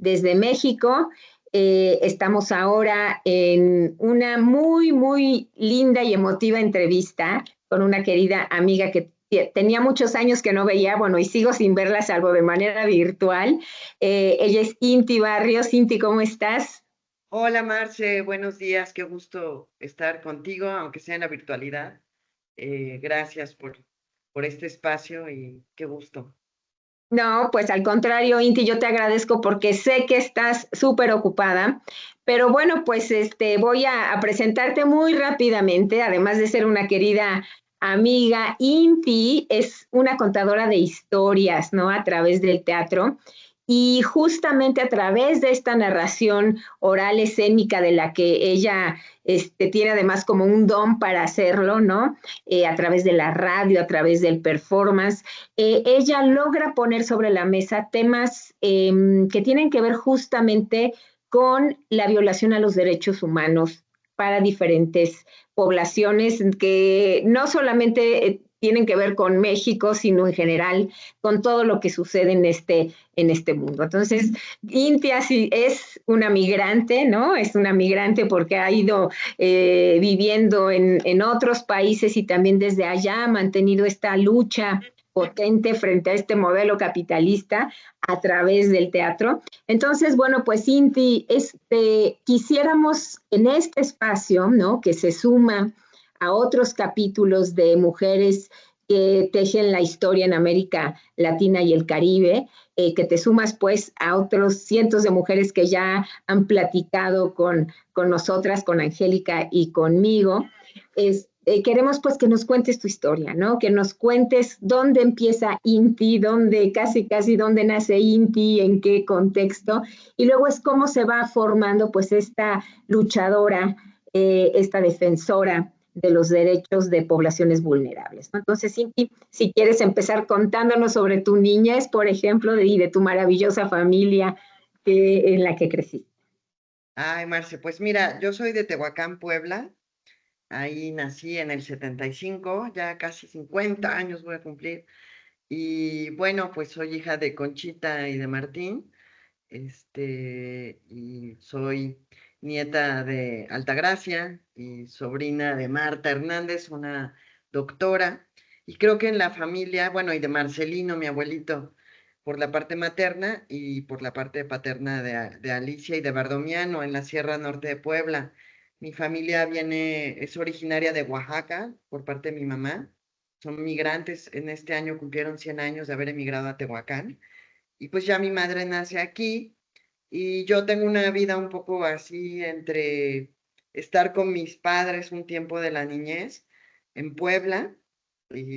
desde México. Estamos ahora en una muy, muy linda y emotiva entrevista con una querida amiga que tenía muchos años que no veía, bueno, y sigo sin verla salvo de manera virtual. Ella es Inti Barrios. Inti, ¿cómo estás? Hola Marce, buenos días, qué gusto estar contigo, aunque sea en la virtualidad. Gracias por este espacio y qué gusto. No, pues al contrario, Inti, yo te agradezco porque sé que estás súper ocupada, pero bueno, pues voy a presentarte muy rápidamente, además de ser una querida amiga. Inti es una contadora de historias, ¿no? A través del teatro. Y justamente a través de esta narración oral escénica de la que ella tiene además como un don para hacerlo, ¿no? A través de la radio, a través del performance, ella logra poner sobre la mesa temas que tienen que ver justamente con la violación a los derechos humanos para diferentes poblaciones que no solamente tienen que ver con México, sino en general con todo lo que sucede en este mundo. Entonces, Intia sí es una migrante, ¿no? Es una migrante porque ha ido viviendo en otros países y también desde allá ha mantenido esta lucha potente frente a este modelo capitalista a través del teatro. Entonces, bueno, pues Inti, quisiéramos en este espacio, ¿no? Que se suma a otros capítulos de mujeres que tejen la historia en América Latina y el Caribe, que te sumas pues a otros cientos de mujeres que ya han platicado con nosotras, con Angélica y conmigo. Queremos pues que nos cuentes tu historia, ¿no? Que nos cuentes dónde empieza Inti, casi dónde nace Inti, en qué contexto, y luego es cómo se va formando pues esta luchadora, esta defensora de los derechos de poblaciones vulnerables, ¿no? Entonces, Inti, si quieres empezar contándonos sobre tu niñez, por ejemplo, y de tu maravillosa familia en la que creciste. Ay, Marce, pues mira, yo soy de Tehuacán, Puebla. Ahí nací en el 75, ya casi 50 años voy a cumplir. Y bueno, pues soy hija de Conchita y de Martín. Y soy nieta de Altagracia y sobrina de Marta Hernández, una doctora. Y creo que en la familia, bueno, y de Marcelino, mi abuelito, por la parte materna y por la parte paterna de Alicia y de Bardomiano, en la Sierra Norte de Puebla. Mi familia es originaria de Oaxaca, por parte de mi mamá. Son migrantes, en este año cumplieron 100 años de haber emigrado a Tehuacán. Y pues ya mi madre nace aquí y yo tengo una vida un poco así entre estar con mis padres un tiempo de la niñez en Puebla,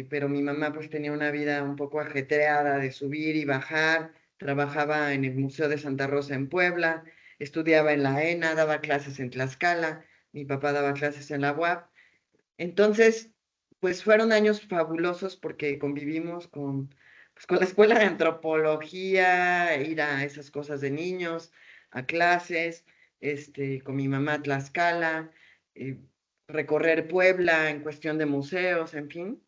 pero mi mamá pues tenía una vida un poco ajetreada de subir y bajar, trabajaba en el Museo de Santa Rosa en Puebla, estudiaba en la ENA, daba clases en Tlaxcala, mi papá daba clases en la UAP. Entonces, pues fueron años fabulosos porque convivimos pues, con la escuela de antropología, ir a esas cosas de niños, a clases, con mi mamá a Tlaxcala, eh, recorrer Puebla en cuestión de museos, en fin,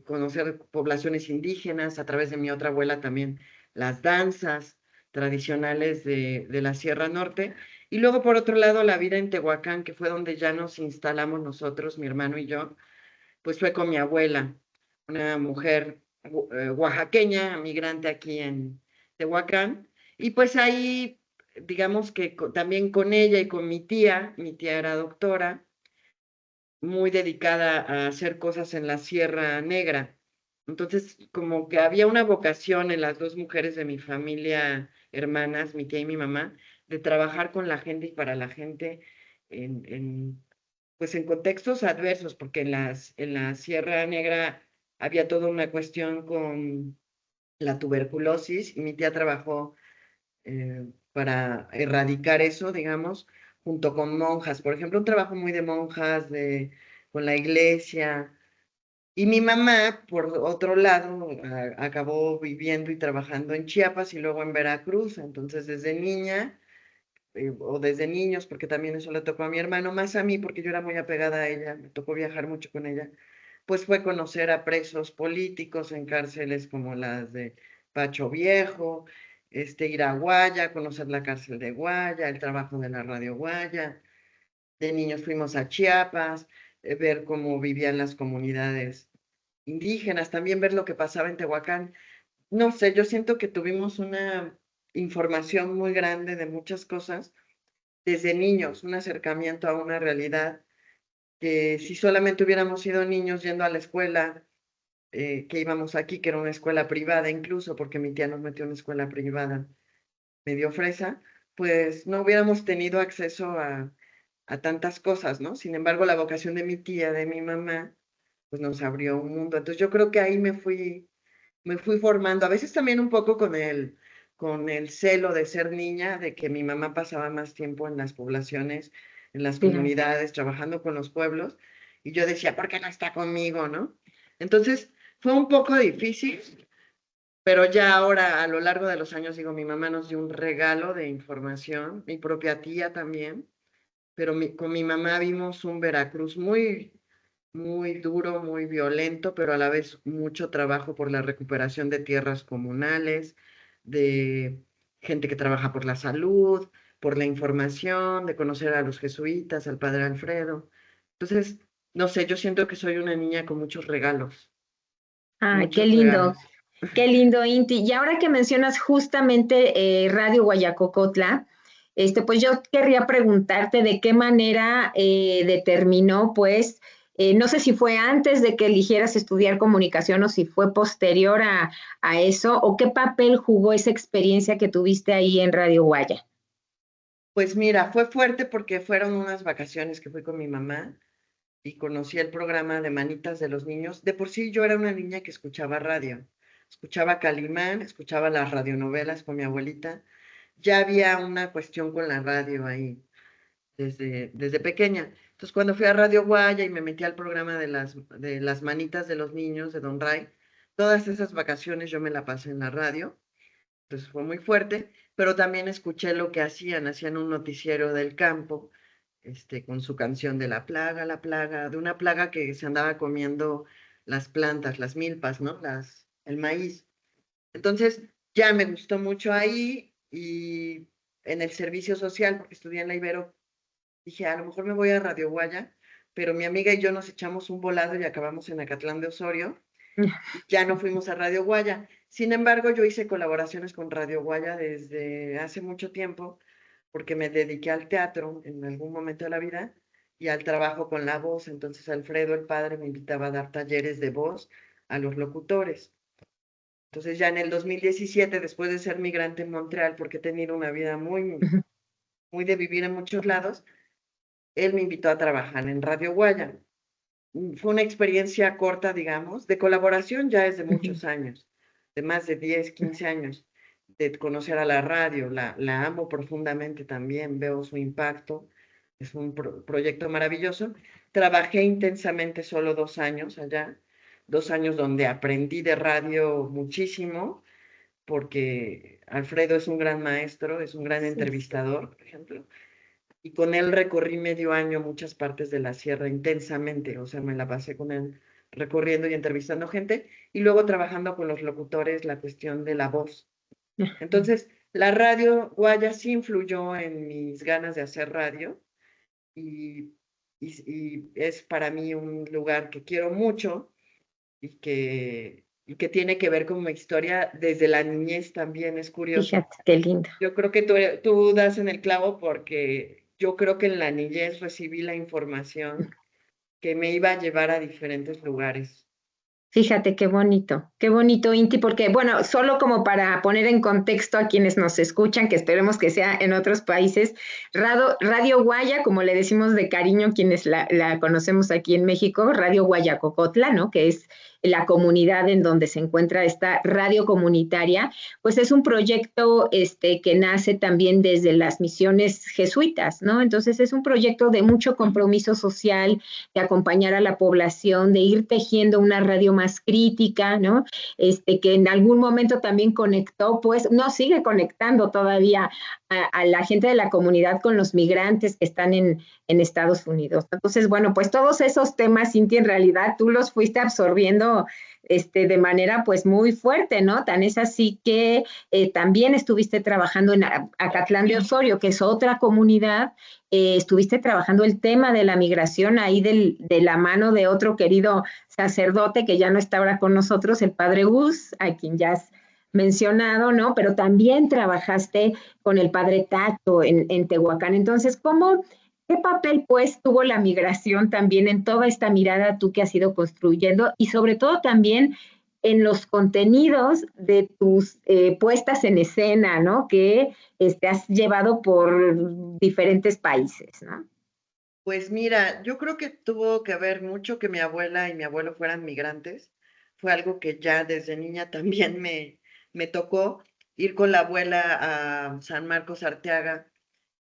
conocer poblaciones indígenas, a través de mi otra abuela también las danzas tradicionales de la Sierra Norte. Y luego, por otro lado, la vida en Tehuacán, que fue donde ya nos instalamos nosotros, mi hermano y yo, pues fue con mi abuela, una mujer oaxaqueña, migrante aquí en Tehuacán. Y pues ahí, digamos que también con ella y con mi tía era doctora, muy dedicada a hacer cosas en la Sierra Negra. Entonces, como que había una vocación en las dos mujeres de mi familia, hermanas, mi tía y mi mamá, de trabajar con la gente y para la gente pues en contextos adversos, porque en la Sierra Negra había toda una cuestión con la tuberculosis y mi tía trabajó para erradicar eso, digamos, junto con monjas. Por ejemplo, un trabajo muy de monjas, con la iglesia. Y mi mamá, por otro lado, acabó viviendo y trabajando en Chiapas y luego en Veracruz. Entonces, desde niña, o desde niños, porque también eso le tocó a mi hermano, más a mí, porque yo era muy apegada a ella, me tocó viajar mucho con ella, pues fue conocer a presos políticos en cárceles como las de Pacho Viejo, ir a Guaya, conocer la cárcel de Guaya, el trabajo de la radio Guaya. De niños fuimos a Chiapas, ver cómo vivían las comunidades indígenas, también ver lo que pasaba en Tehuacán. No sé, yo siento que tuvimos una información muy grande de muchas cosas desde niños, un acercamiento a una realidad que si solamente hubiéramos sido niños yendo a la escuela, que íbamos aquí, que era una escuela privada incluso, porque mi tía nos metió en una escuela privada medio fresa, pues no hubiéramos tenido acceso a tantas cosas, ¿no? Sin embargo, la vocación de mi tía, de mi mamá, pues nos abrió un mundo. Entonces yo creo que ahí me fui formando, a veces también un poco con el celo de ser niña, de que mi mamá pasaba más tiempo en las poblaciones, en las Fíjate. comunidades, trabajando con los pueblos, y yo decía, ¿por qué no está conmigo, no? Entonces fue un poco difícil, pero ya ahora a lo largo de los años digo, mi mamá nos dio un regalo de información, mi propia tía también, pero con mi mamá vimos un Veracruz muy, muy duro, muy violento, pero a la vez mucho trabajo por la recuperación de tierras comunales, de gente que trabaja por la salud, por la información, de conocer a los jesuitas, al padre Alfredo. Entonces, no sé, yo siento que soy una niña con muchos regalos, Ay, muchos regalos. qué lindo, Inti. Y ahora que mencionas justamente Radio Guayacocotla, pues yo querría preguntarte de qué manera determinó, pues, no sé si fue antes de que eligieras estudiar comunicación o si fue posterior a eso, o qué papel jugó esa experiencia que tuviste ahí en Radio Guaya. Pues mira, fue fuerte porque fueron unas vacaciones que fui con mi mamá y conocí el programa de Manitas de los Niños. De por sí yo era una niña que escuchaba radio, escuchaba Calimán, escuchaba las radionovelas con mi abuelita. Ya había una cuestión con la radio ahí desde pequeña. Entonces cuando fui a Radio Guaya y me metí al programa de las Manitas de los Niños de Don Ray, todas esas vacaciones yo me la pasé en la radio. Entonces fue muy fuerte, pero también escuché lo que hacían un noticiero del campo, con su canción de la plaga, de una plaga que se andaba comiendo las plantas, las milpas, ¿no? El maíz. Entonces ya me gustó mucho ahí y en el servicio social, porque estudié en la Ibero, dije, a lo mejor me voy a Radio Guaya, pero mi amiga y yo nos echamos un volado y acabamos en Acatlán de Osorio, ya no fuimos a Radio Guaya. Sin embargo, yo hice colaboraciones con Radio Guaya desde hace mucho tiempo, porque me dediqué al teatro en algún momento de la vida y al trabajo con la voz. Entonces, Alfredo, el padre, me invitaba a dar talleres de voz a los locutores. Entonces, ya en el 2017, después de ser migrante en Montreal, porque he tenido una vida muy, muy de vivir en muchos lados, él me invitó a trabajar en Radio Guaya. Fue una experiencia corta, digamos, de colaboración ya es de muchos años, de más de 10, 15 años, de conocer a la radio, la amo profundamente también, veo su impacto, es un proyecto maravilloso. Trabajé intensamente solo 2 años allá, 2 años donde aprendí de radio muchísimo, porque Alfredo es un gran maestro, es un gran Sí, entrevistador, por ejemplo, y con él recorrí medio año muchas partes de la sierra intensamente, o sea, me la pasé con él recorriendo y entrevistando gente y luego trabajando con los locutores la cuestión de la voz. Entonces, la radio Guaya sí influyó en mis ganas de hacer radio y, y es para mí un lugar que quiero mucho y que tiene que ver con mi historia desde la niñez también, es curioso. fíjate, qué lindo. Yo creo que tú das en el clavo porque yo creo que en la niñez recibí la información que me iba a llevar a diferentes lugares. Fíjate qué bonito, Inti, porque, bueno, solo como para poner en contexto a quienes nos escuchan, que esperemos que sea en otros países, Radio Guaya, como le decimos de cariño quienes la conocemos aquí en México, Radio Guayacocotla, ¿no? Que es la comunidad en donde se encuentra esta radio comunitaria, pues es un proyecto que nace también desde las misiones jesuitas, ¿no? Entonces es un proyecto de mucho compromiso social, de acompañar a la población, de ir tejiendo una radio más crítica, ¿no? Que en algún momento también conectó, pues, no sigue conectando todavía a la gente de la comunidad con los migrantes que están en Estados Unidos. Entonces, bueno, pues todos esos temas, Cintia, en realidad tú los fuiste absorbiendo de manera pues muy fuerte, ¿no? Tan es así que también estuviste trabajando en Acatlán de Osorio, que es otra comunidad, estuviste trabajando el tema de la migración ahí de la mano de otro querido sacerdote que ya no está ahora con nosotros, el padre Gus, a quien ya has mencionado, ¿no? Pero también trabajaste con el padre Tato en Tehuacán. Entonces, ¿qué papel pues tuvo la migración también en toda esta mirada tú que has ido construyendo y sobre todo también en los contenidos de tus puestas en escena, ¿no? Que has llevado por diferentes países, ¿no? Pues mira, yo creo que tuvo que ver mucho que mi abuela y mi abuelo fueran migrantes. Fue algo que ya desde niña también me tocó ir con la abuela a San Marcos Arteaga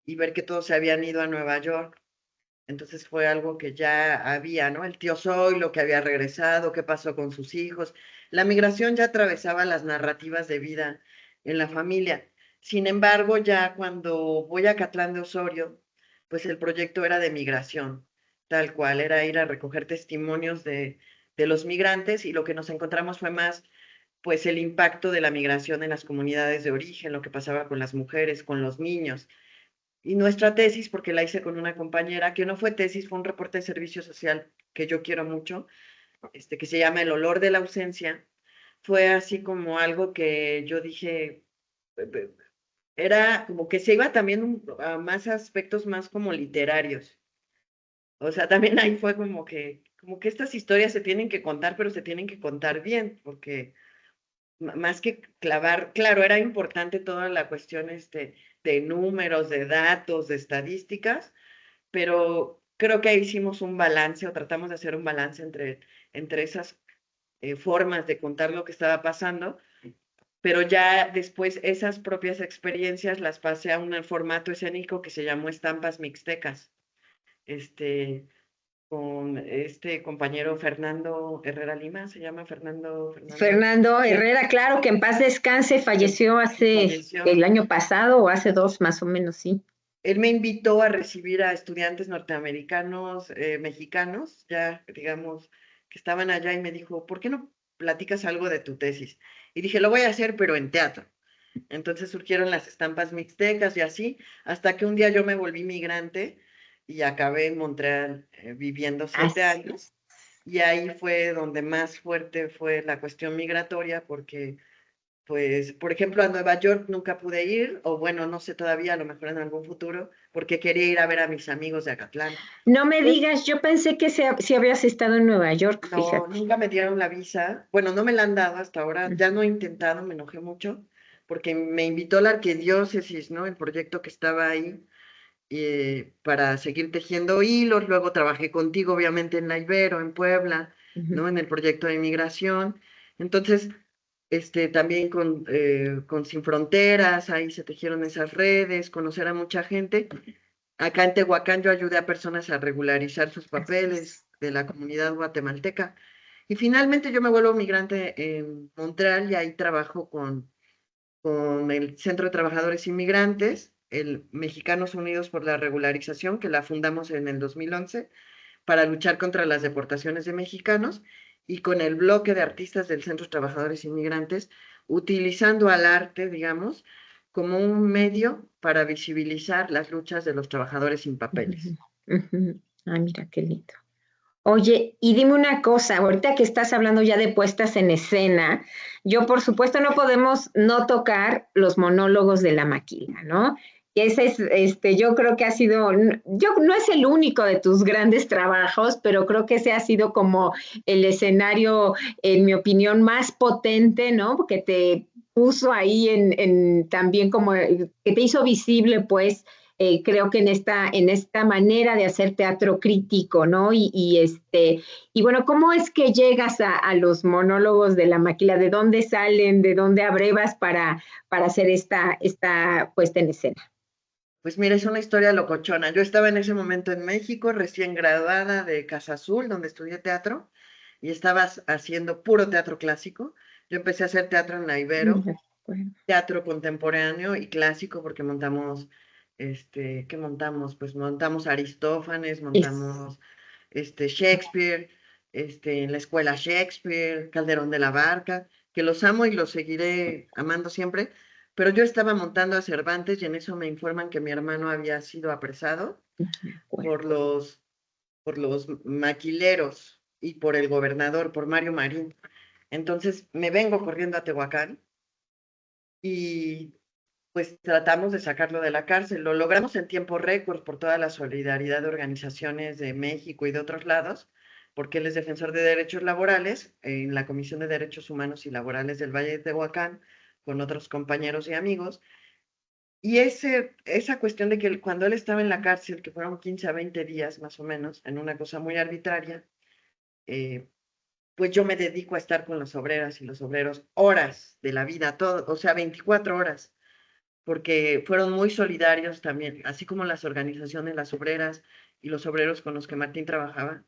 y ver que todos se habían ido a Nueva York. Entonces fue algo que ya había, ¿no? El tío Zoilo que había regresado, qué pasó con sus hijos. La migración ya atravesaba las narrativas de vida en la familia. Sin embargo, ya cuando voy a Catlán de Osorio, pues el proyecto era de migración, tal cual, era ir a recoger testimonios de los migrantes y lo que nos encontramos fue más, pues el impacto de la migración en las comunidades de origen, lo que pasaba con las mujeres, con los niños. Y nuestra tesis, porque la hice con una compañera, que no fue tesis, fue un reporte de servicio social que yo quiero mucho, que se llama El olor de la ausencia, fue así como algo que yo dije, era como que se iba también a más aspectos más como literarios. O sea, también ahí fue como que estas historias se tienen que contar, pero se tienen que contar bien, porque más que clavar, claro, era importante toda la cuestión de números, de datos, de estadísticas, pero creo que ahí hicimos un balance o tratamos de hacer un balance entre esas formas de contar lo que estaba pasando, pero ya después esas propias experiencias las pasé a un formato escénico que se llamó Estampas Mixtecas, este, con este compañero Fernando Herrera Lima, se llama Fernando, Fernando sí, Herrera, claro que en paz descanse, falleció hace el falleció. año pasado o hace dos más o menos, sí. Él me invitó a recibir a estudiantes norteamericanos, mexicanos, ya digamos, que estaban allá y me dijo, ¿por qué no platicas algo de tu tesis? Y dije, lo voy a hacer, pero en teatro. Entonces surgieron las estampas mixtecas y así, hasta que un día yo me volví migrante y acabé en Montreal viviendo 7 años. Y ahí fue donde más fuerte fue la cuestión migratoria, porque pues, por ejemplo, a Nueva York nunca pude ir, o bueno, no sé todavía, a lo mejor en algún futuro, porque quería ir a ver a mis amigos de Acatlán. No me Pues, digas, yo pensé que si habías estado en Nueva York, no, fíjate. nunca me dieron la visa. Bueno, no me la han dado hasta ahora. Ya no he intentado, me enojé mucho, porque me invitó la arquidiócesis, ¿no? El proyecto que estaba ahí, para seguir tejiendo hilos. Luego trabajé contigo, obviamente, en la Ibero, en Puebla, Ujú. ¿no? En el proyecto de migración. Entonces, también con Sin Fronteras, ahí se tejieron esas redes, conocer a mucha gente. Acá en Tehuacán yo ayudé a personas a regularizar sus Así papeles es. de la comunidad guatemalteca. Y finalmente yo me vuelvo migrante en Montreal y ahí trabajo con el Centro de Trabajadores Inmigrantes, el Mexicanos Unidos por la Regularización, que la fundamos en el 2011 para luchar contra las deportaciones de mexicanos, y con el bloque de artistas del Centro de Trabajadores Inmigrantes, utilizando al arte, digamos, como un medio para visibilizar las luchas de los trabajadores sin Ujú, papeles. ujú. Ay, mira qué lindo. Oye, y dime una cosa, ahorita que estás hablando ya de puestas en escena, yo por supuesto no podemos no tocar los monólogos de la maquila, ¿no? Que ese es, yo creo que ha sido, yo no es el único de tus grandes trabajos, pero creo que ese ha sido como el escenario, en mi opinión, más potente, ¿no? Porque te puso ahí también como, que te hizo visible, pues, creo que en esta manera de hacer teatro crítico, ¿no? Y bueno, ¿cómo es que llegas a los monólogos de la maquila? ¿De dónde salen? ¿De dónde abrevas para hacer esta puesta en escena? Pues mira, es una historia locochona. Yo estaba en ese momento en México, recién graduada de Casa Azul, donde estudié teatro, y estaba haciendo puro teatro clásico. Yo empecé a hacer teatro en la Ibero, acuerdo. teatro contemporáneo y clásico, porque montamos, ¿qué montamos? Pues montamos Aristófanes, Es, montamos Shakespeare, en la escuela Shakespeare, Calderón de la Barca, que los amo y los seguiré amando siempre, pero yo estaba montando a Cervantes y en eso me informan que mi hermano había sido apresado de acuerdo. por los maquileros y por el gobernador, por Mario Marín. Entonces me vengo corriendo a Tehuacán y pues tratamos de sacarlo de la cárcel. Lo logramos en tiempo récord por toda la solidaridad de organizaciones de México y de otros lados, porque él es defensor de derechos laborales en la Comisión de Derechos Humanos y Laborales del Valle de Tehuacán, con otros compañeros y amigos. Y esa cuestión de que cuando él estaba en la cárcel, que fueron 15 a 20 días más o menos, en una cosa muy arbitraria, eh, pues yo me dedico a estar con las obreras y los obreros horas de la vida, todo, o sea, 24 horas porque fueron muy solidarios también, así como las organizaciones, las obreras y los obreros con los que Martín trabajaba,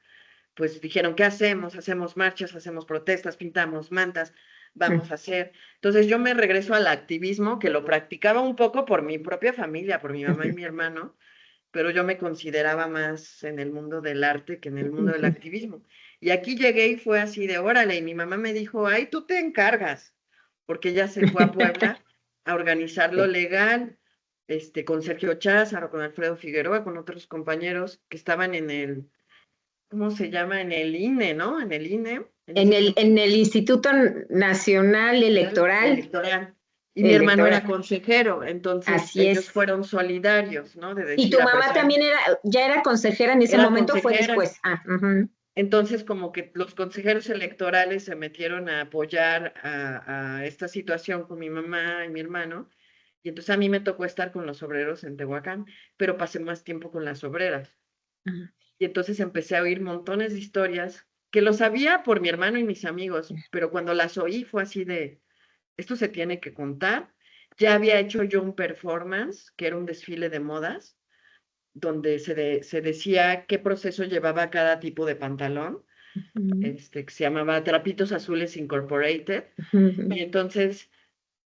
pues dijeron, ¿qué hacemos? Hacemos marchas, hacemos protestas, pintamos mantas, vamos a hacer. Entonces yo me regreso al activismo, que lo practicaba un poco por mi propia familia, por mi mamá y mi hermano, pero yo me consideraba más en el mundo del arte que en el mundo del activismo. Y aquí llegué y fue así de órale, y mi mamá me dijo, ay, tú te encargas, porque ella se fue a Puebla a organizar lo legal, con Sergio Cházaro, con Alfredo Figueroa, con otros compañeros que estaban en el, ¿cómo se llama? En el INE, ¿no? En el INE, en ese tiempo. En el Instituto Nacional Electoral, Electoral. Y mi hermano era electoral, consejero, entonces así ellos es. fueron solidarios, ¿no? De ¿Y decir, tu mamá apresar. también ya era consejera en ese Era momento o fue consejera. después? Ah, ujú. Entonces, como que los consejeros electorales se metieron a apoyar a esta situación con mi mamá y mi hermano, y entonces a mí me tocó estar con los obreros en Tehuacán, pero pasé más tiempo con las obreras. Ah, Y entonces empecé a oír montones de historias que lo sabía por mi hermano y mis amigos, pero cuando las oí fue así de, esto se tiene que contar. Ya había hecho yo un performance, que era un desfile de modas, donde se decía qué proceso llevaba cada tipo de pantalón, ujú, que se llamaba Trapitos Azules Incorporated. ujú, Y entonces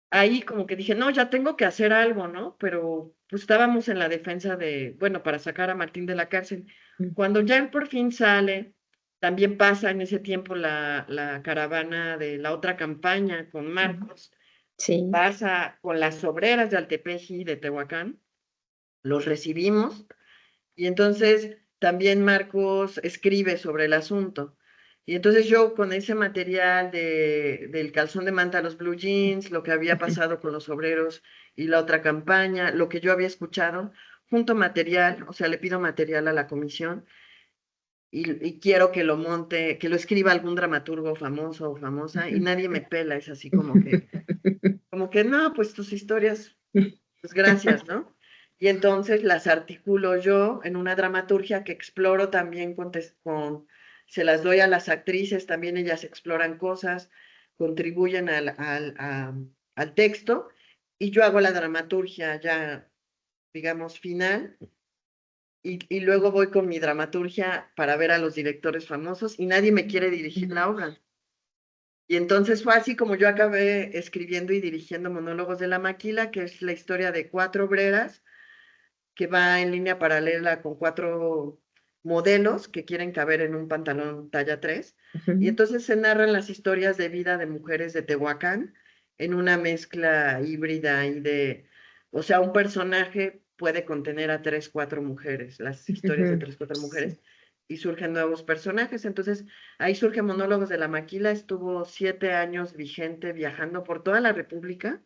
ahí como que dije, no, ya tengo que hacer algo, ¿no? Pero pues estábamos en la defensa de, bueno, para sacar a Martín de la cárcel. ujú. Cuando ya él por fin sale, también pasa en ese tiempo la caravana de la otra campaña con Marcos, Sí. pasa con las obreras de Altepeji, de Tehuacán, los recibimos y entonces también Marcos escribe sobre el asunto. Y entonces yo con ese material del calzón de manta a los blue jeans, lo que había pasado con los obreros y la otra campaña, lo que yo había escuchado, junto material, o sea, le pido material a la comisión y quiero que lo monte, que lo escriba algún dramaturgo famoso o famosa y nadie me pela, es así como que no, pues tus historias pues gracias, ¿no? Y entonces las articulo yo en una dramaturgia que exploro también se las doy a las actrices, también ellas exploran cosas, contribuyen al texto, y yo hago la dramaturgia ya, digamos, final, y luego voy con mi dramaturgia para ver a los directores famosos, y nadie me quiere dirigir la obra. Y entonces fue así como yo acabé escribiendo y dirigiendo Monólogos de la Maquila, que es la historia de 4 obreras que va en línea paralela con 4 modelos que quieren caber en un pantalón talla 3. Y Ujú. entonces se narran las historias de vida de mujeres de Tehuacán en una mezcla híbrida y o sea, un personaje puede contener a 3, 4 mujeres, las historias de Ujú. 3, 4 mujeres, Sí. y surgen nuevos personajes. Entonces, ahí surge Monólogos de la Maquila, estuvo 7 años vigente viajando por toda la República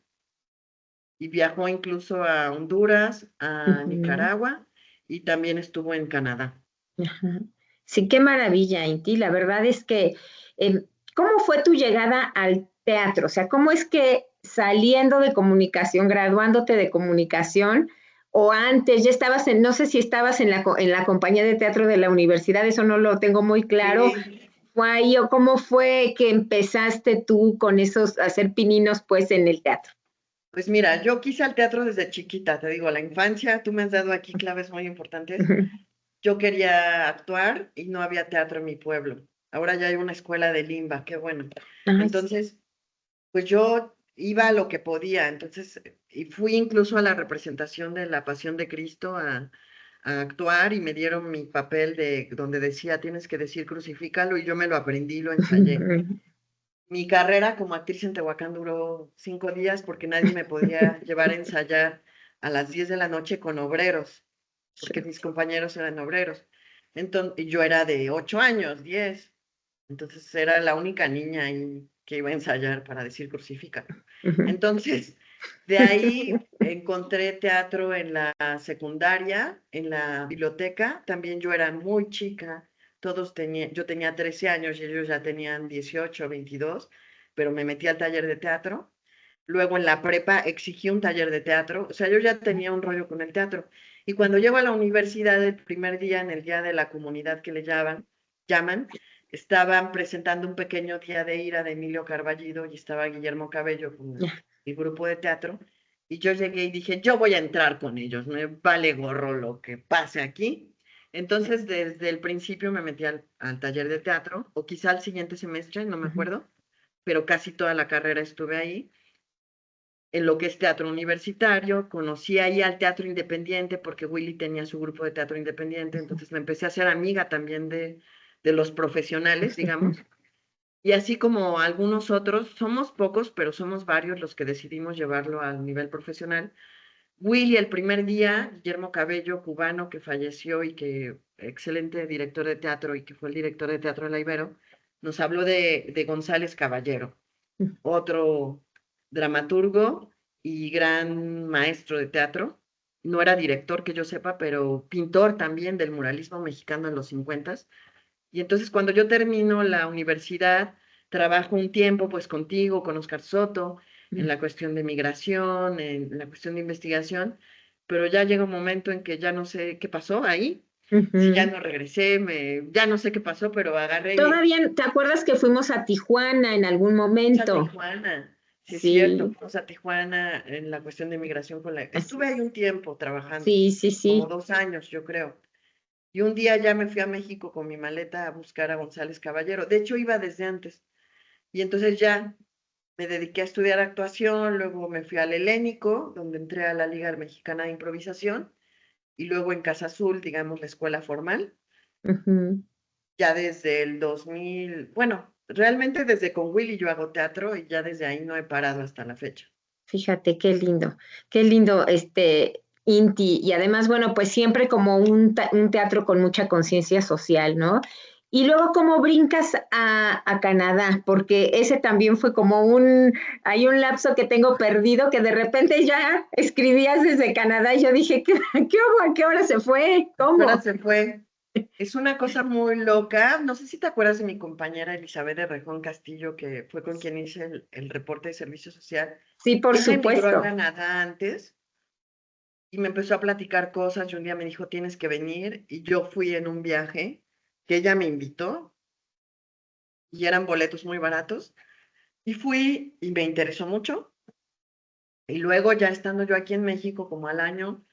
y viajó incluso a Honduras, a Ujú. Nicaragua y también estuvo en Canadá. Ajá. Sí, qué maravilla, Inti. La verdad es que, eh, ¿cómo fue tu llegada al teatro? O sea, ¿cómo es que saliendo de comunicación, graduándote de comunicación, o antes ya estabas no sé si estabas en en la compañía de teatro de la universidad, eso no lo tengo muy claro, Sí, fue ahí o cómo fue que empezaste tú con esos, a hacer pininos pues en el teatro? pues mira, yo quise al teatro desde chiquita, te digo, la infancia, tú me has dado aquí claves muy importantes. Yo quería actuar y no había teatro en mi pueblo. Ahora ya hay una escuela de Limba, qué bueno. Ay, sí. Entonces, pues yo iba a lo que podía. Entonces, y fui incluso a la representación de la Pasión de Cristo a actuar y me dieron mi papel de donde decía tienes que decir crucifícalo y yo me lo aprendí, lo ensayé. Mi carrera como actriz en Tehuacán duró 5 días porque nadie me podía llevar a ensayar a las 10 de la noche con obreros, porque mis compañeros eran obreros. Entonces, yo era de 8 años, 10. Entonces era la única niña ahí que iba a ensayar para decir crucifícalo. Entonces, de ahí encontré teatro en la secundaria, en la biblioteca. También yo era muy chica. Yo tenía 13 años y ellos ya tenían 18, 22, pero me metí al taller de teatro. Luego en la prepa exigí un taller de teatro. O sea, yo ya tenía un rollo con el teatro. Y cuando llego a la universidad el primer día, en el día de la comunidad que le llaman, estaban presentando un pequeño día de ira de Emilio Carballido y estaba Guillermo Cabello con el grupo de teatro. Y yo llegué y dije, yo voy a entrar con ellos, me vale gorro lo que pase aquí. Entonces, desde el principio me metí al taller de teatro, o quizá al siguiente semestre, no me acuerdo, pero casi toda la carrera estuve ahí en lo que es teatro universitario, conocí ahí al teatro independiente porque Willy tenía su grupo de teatro independiente, entonces me empecé a ser amiga también de los profesionales, digamos, y así como algunos otros, somos pocos, pero somos varios los que decidimos llevarlo al nivel profesional. Willy el primer día, Guillermo Cabello, cubano, que falleció y que excelente director de teatro y que fue el director de teatro de la Ibero, nos habló de González Caballero, otro dramaturgo y gran maestro de teatro. No era director que yo sepa, pero pintor también del muralismo mexicano en los 50. Y entonces cuando yo termino la universidad, trabajo un tiempo pues contigo, con Oscar Soto, en la cuestión de migración, en la cuestión de investigación, pero ya llega un momento en que ya no sé qué pasó ahí. Si ya no regresé, ya no sé qué pasó, pero agarré y Todavía, ¿te acuerdas que fuimos a Tijuana en algún a momento? Tijuana. Sí, es cierto, Sí, fuimos a Tijuana en la cuestión de migración con la. Estuve ahí un tiempo trabajando, sí, sí, como sí. 2 años, yo creo. Y un día ya me fui a México con mi maleta a buscar a González Caballero. De hecho, iba desde antes. Y entonces ya me dediqué a estudiar actuación, luego me fui al Helénico, donde entré a la Liga Mexicana de Improvisación, y luego en Casa Azul, digamos, la escuela formal, Ujú. ya desde el 2000, bueno, realmente desde con Willy yo hago teatro y ya desde ahí no he parado hasta la fecha. Fíjate, qué lindo, Inti. Y además, bueno, pues siempre como un teatro con mucha conciencia social, ¿no? Y luego, ¿cómo brincas a Canadá? Porque ese también fue como hay un lapso que tengo perdido que de repente ya escribías desde Canadá y yo dije, ¿qué hubo? ¿A qué hora se fue? Ahora ¿Cómo? se fue. Es una cosa muy loca. No sé si te acuerdas de mi compañera Elizabeth de Rejón Castillo, que fue con quien hice el reporte de servicio social. Sí, por Ella emigró a supuesto. Canadá antes y me empezó a platicar cosas y un día me dijo, tienes que venir. Y yo fui en un viaje que ella me invitó y eran boletos muy baratos. Y fui y me interesó mucho. Y luego ya estando yo aquí en México como al año,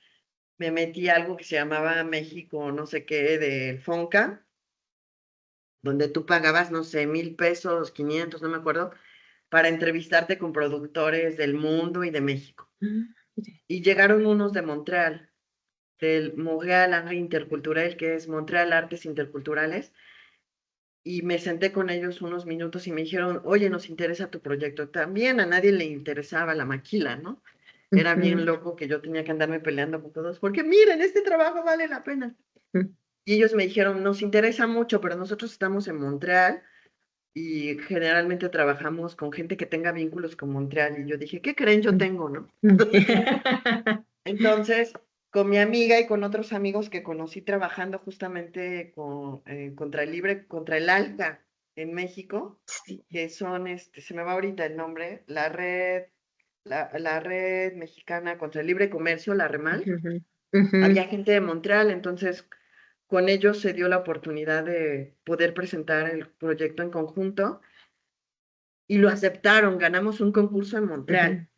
me metí a algo que se llamaba México no sé qué del FONCA, donde tú pagabas, no sé, 1,000 pesos, 500, no me acuerdo, para entrevistarte con productores del mundo y de México. Mm, Y llegaron unos de Montreal, del Montréal Art Interculturel, que es Montreal Artes Interculturales, y me senté con ellos unos minutos y me dijeron, oye, nos interesa tu proyecto. También a nadie le interesaba la maquila, ¿no? Era bien ujú, loco que yo tenía que andarme peleando con todos, porque miren, este trabajo vale la pena. ujú. Y ellos me dijeron, nos interesa mucho, pero nosotros estamos en Montreal y generalmente trabajamos con gente que tenga vínculos con Montreal. Y yo dije, ¿qué creen? Yo tengo, ¿no? Entonces, con mi amiga y con otros amigos que conocí trabajando justamente contra el ALCA en México, Sí. que son, se me va ahorita el nombre, la red mexicana contra el libre comercio, la REMAL. Ujú, ujú, Había gente de Montreal, entonces con ellos se dio la oportunidad de poder presentar el proyecto en conjunto y lo aceptaron. Ganamos un concurso en ujú. Montreal,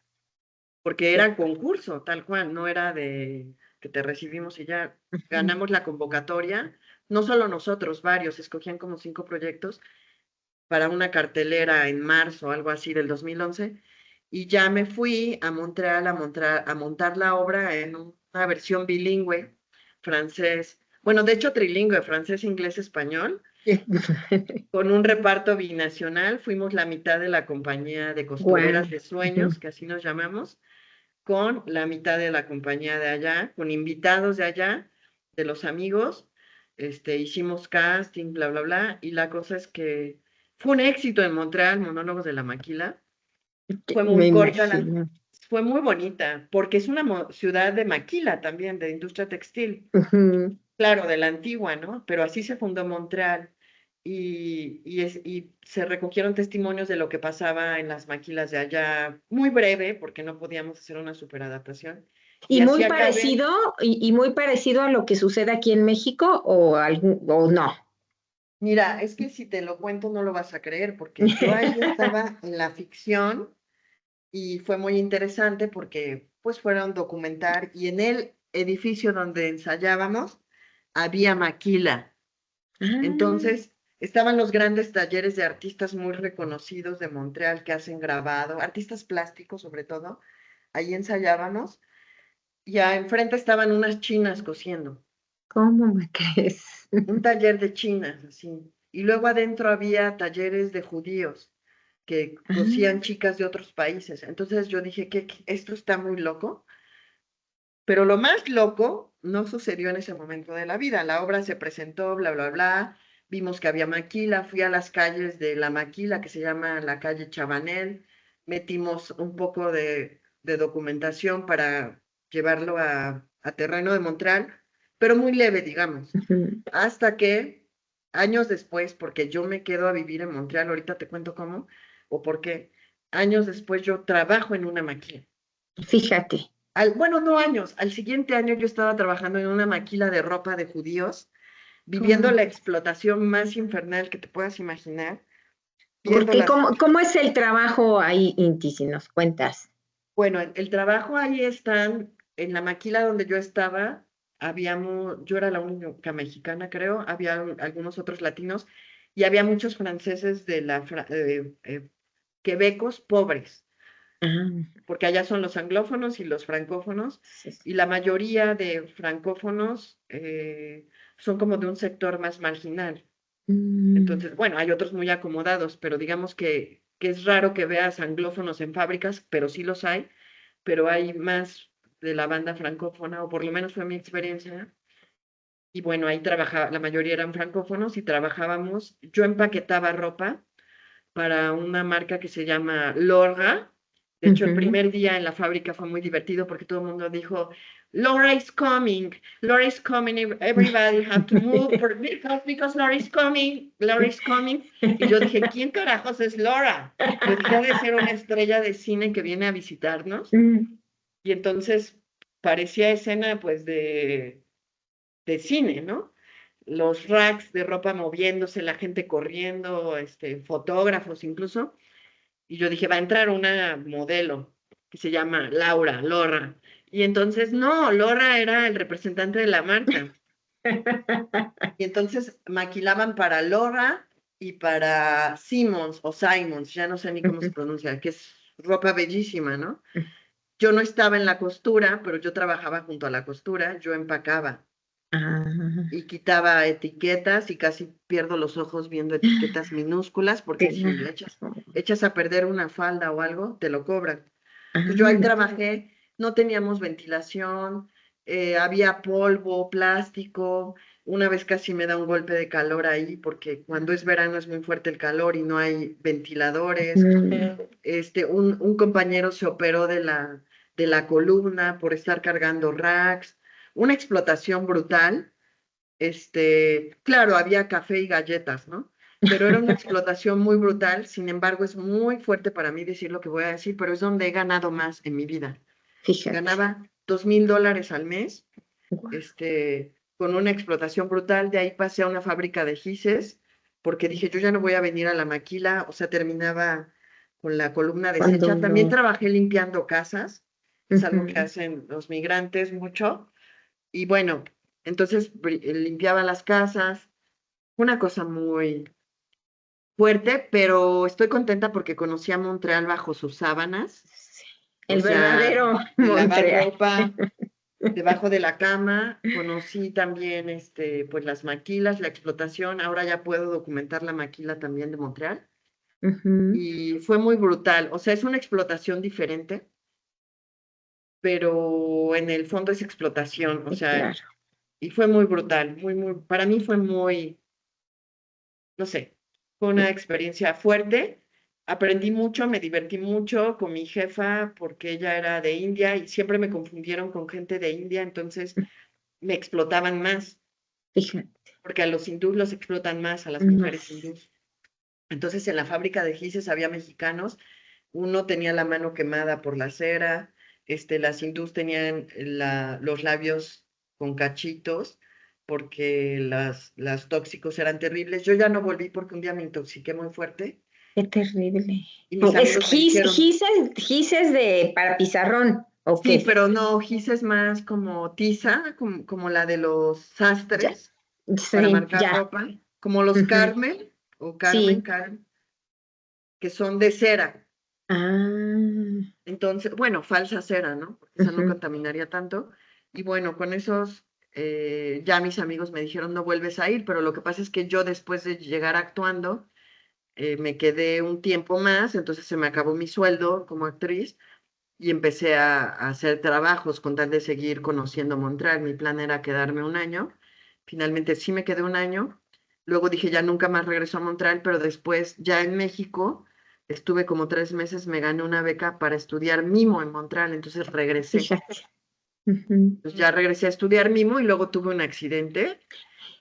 porque era concurso, tal cual, no era de que te recibimos y ya Ujú, ganamos la convocatoria. No solo nosotros, varios, escogían como 5 proyectos para una cartelera en marzo, algo así, del 2011. y ya me fui a Montreal a montar la obra en una versión bilingüe, francés, bueno, de hecho trilingüe, francés, inglés, español, con un reparto binacional. Fuimos la mitad de la compañía de Guau. costureras de Ujú. sueños, que así nos llamamos, con la mitad de la compañía de allá, con invitados de allá, de los amigos. Hicimos casting, bla, bla, bla, y la cosa es que fue un éxito en Montreal, Monólogos de la Maquila. Fue Me muy corta, imagino. fue muy bonita, porque es una ciudad de maquila también, de industria textil. Ujú. Claro, de la antigua, ¿no? Pero así se fundó Montreal y se recogieron testimonios de lo que pasaba en las maquilas de allá, muy breve, porque no podíamos hacer una superadaptación. Y Y muy así acabé. parecido, y muy parecido a lo que sucede aquí en México o no. Mira, es que si te lo cuento no lo vas a creer, porque yo ahí estaba en la ficción y fue muy interesante porque pues fueron documentar y en el edificio donde ensayábamos había maquila. Ah, Entonces, estaban los grandes talleres de artistas muy reconocidos de Montreal que hacen grabado, artistas plásticos sobre todo. Ahí ensayábamos y enfrente estaban unas chinas cosiendo, ¿cómo me crees? un taller de chinas, así. Y luego adentro había talleres de judíos que cosían Ah, chicas de otros países. Entonces yo dije que esto está muy loco, pero lo más loco no sucedió en ese momento de la vida. La obra se presentó, bla, bla, bla. Vimos que había maquila. Fui a las calles de la maquila, que se llama la calle Chabanel. Metimos un poco de documentación para llevarlo a terreno de Montreal, pero muy leve, digamos. ujú. Hasta que años después, porque yo me quedo a vivir en Montreal, ahorita te cuento cómo o por qué, años después yo trabajo en una maquila. Fíjate. Bueno, no años, al siguiente año yo estaba trabajando en una maquila de ropa de judíos, viviendo ¿Cómo? la explotación más infernal que te puedas imaginar, ¿Por viendo qué? las... ¿Cómo es el trabajo ahí, Inti, si nos cuentas? Bueno, el trabajo ahí están, en la maquila donde yo estaba, yo era la única mexicana, creo, había algunos otros latinos y había muchos franceses de quebecos pobres, Ah, porque allá son los anglófonos y los francófonos, sí, sí. y la mayoría de francófonos son como de un sector más marginal. Mm, Entonces, bueno, hay otros muy acomodados, pero digamos que es raro que veas anglófonos en fábricas, pero sí los hay, pero hay más de la banda francófona, o por lo menos fue mi experiencia. Y bueno, ahí trabajaba, la mayoría eran francófonos y trabajábamos, yo empaquetaba ropa para una marca que se llama Lorga. De hecho, el ujú. primer día en la fábrica fue muy divertido porque todo el mundo dijo, Laura is coming, everybody have to move because Laura is coming, Laura is coming. Y yo dije, ¿quién carajos es Laura? Yo dije, ha de ser una estrella de cine que viene a visitarnos. Mm, Y entonces parecía escena pues de cine, ¿no? Los racks de ropa moviéndose, la gente corriendo, fotógrafos incluso. Y yo dije, va a entrar una modelo que se llama Laura. Y entonces, no, Laura era el representante de la marca. Y entonces maquilaban para Laura y para Simmons o Simons, ya no sé ni cómo se pronuncia, que es ropa bellísima, ¿no? Yo no estaba en la costura, pero yo trabajaba junto a la costura, yo empacaba Ah, y quitaba etiquetas y casi pierdo los ojos viendo etiquetas minúsculas porque si le echas a perder una falda o algo, te lo cobran. Entonces yo ahí ah, trabajé, no teníamos ventilación, había polvo, plástico. Una vez casi me da un golpe de calor ahí porque cuando es verano es muy fuerte el calor y no hay ventiladores. mm, Un compañero se operó de la columna por estar cargando racks. Una explotación brutal. Claro, había café y galletas, ¿no? Pero era una explotación muy brutal, sin embargo, es muy fuerte para mí decir lo que voy a decir, pero es donde he ganado más en mi vida. fíjate. Ganaba $2,000 al mes, Guau. con una explotación brutal. De ahí pasé a una fábrica de gises, porque dije, yo ya no voy a venir a la maquila, o sea, terminaba con la columna Cuando deshecha. También no. trabajé limpiando casas, es algo que Ujú. hacen los migrantes mucho. Y bueno, entonces limpiaba las casas, una cosa muy fuerte, pero estoy contenta porque conocí a Montreal bajo sus sábanas O El sea, verdadero de lavar Montreal. ropa debajo de la cama, conocí también pues las maquilas, la explotación, ahora ya puedo documentar la maquila también de Montreal Ujú, y fue muy brutal, o sea, es una explotación diferente, pero en el fondo es explotación, o sí, sea, claro. y fue muy brutal, para mí fue muy, no sé, fue una experiencia fuerte. Aprendí mucho, me divertí mucho con mi jefa porque ella era de India y siempre me confundieron con gente de India, entonces me explotaban más, Fíjate, porque a los hindús los explotan más, a las mujeres más. hindús. Entonces en la fábrica de gises había mexicanos, uno tenía la mano quemada por la cera, las hindús tenían los labios con cachitos porque las tóxicos eran terribles. Yo ya no volví porque un día me intoxiqué muy fuerte Qué terrible. y mis Es amigos me dijeron, gises de para pizarrón, ¿o sí, qué? pero no, gis es más como tiza, como la de los Ya, sastres para sí, marcar ya. ropa, como los Ujú, Carmel o sí. Carmen, que son de cera. Ah, Entonces, bueno, falsa cera, ¿no? Porque esa no ujú. contaminaría tanto. Y bueno, con esos ya mis amigos me dijeron no vuelves a ir, pero lo que pasa es que yo después de llegar actuando, me quedé un tiempo más, entonces se me acabó mi sueldo como actriz y empecé a hacer trabajos con tal de seguir conociendo Montreal. Mi plan era quedarme un año. Finalmente sí me quedé un año. Luego dije ya nunca más regreso a Montreal, pero después ya en México estuve como 3 meses, me gané una beca para estudiar mimo en Montreal, entonces regresé. Fíjate. Ujú. Pues ya regresé a estudiar mimo y luego tuve un accidente.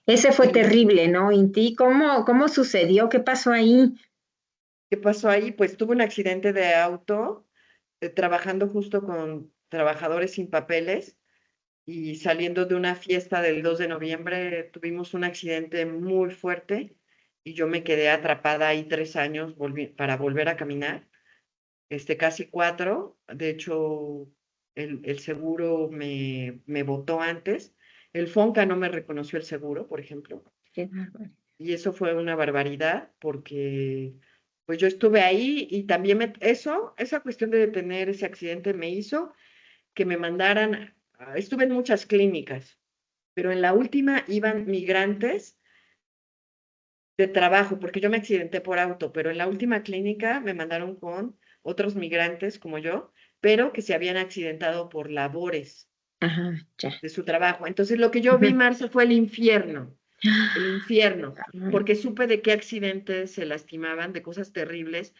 Ese fue ¿Y terrible, ¿no, Inti? ¿Cómo sucedió? ¿Qué pasó ahí? qué pasó ahí? Pues tuve un accidente de auto, trabajando justo con trabajadores sin papeles y saliendo de una fiesta del 2 de noviembre tuvimos un accidente muy fuerte y yo me quedé atrapada ahí 3 años para volver a caminar, casi 4. De hecho, el seguro me botó antes. El Fonca no me reconoció el seguro, por ejemplo, Qué bárbaro. y eso fue una barbaridad porque pues yo estuve ahí y también esa cuestión de tener ese accidente me hizo que me mandaran, estuve en muchas clínicas, pero en la última iban migrantes de trabajo, porque yo me accidenté por auto, pero en la última clínica me mandaron con otros migrantes como yo, pero que se habían accidentado por labores Ajá, ya. de su trabajo. Entonces lo que yo vi, Ujú. Marce, fue el infierno, porque supe de qué accidentes se lastimaban, de cosas terribles,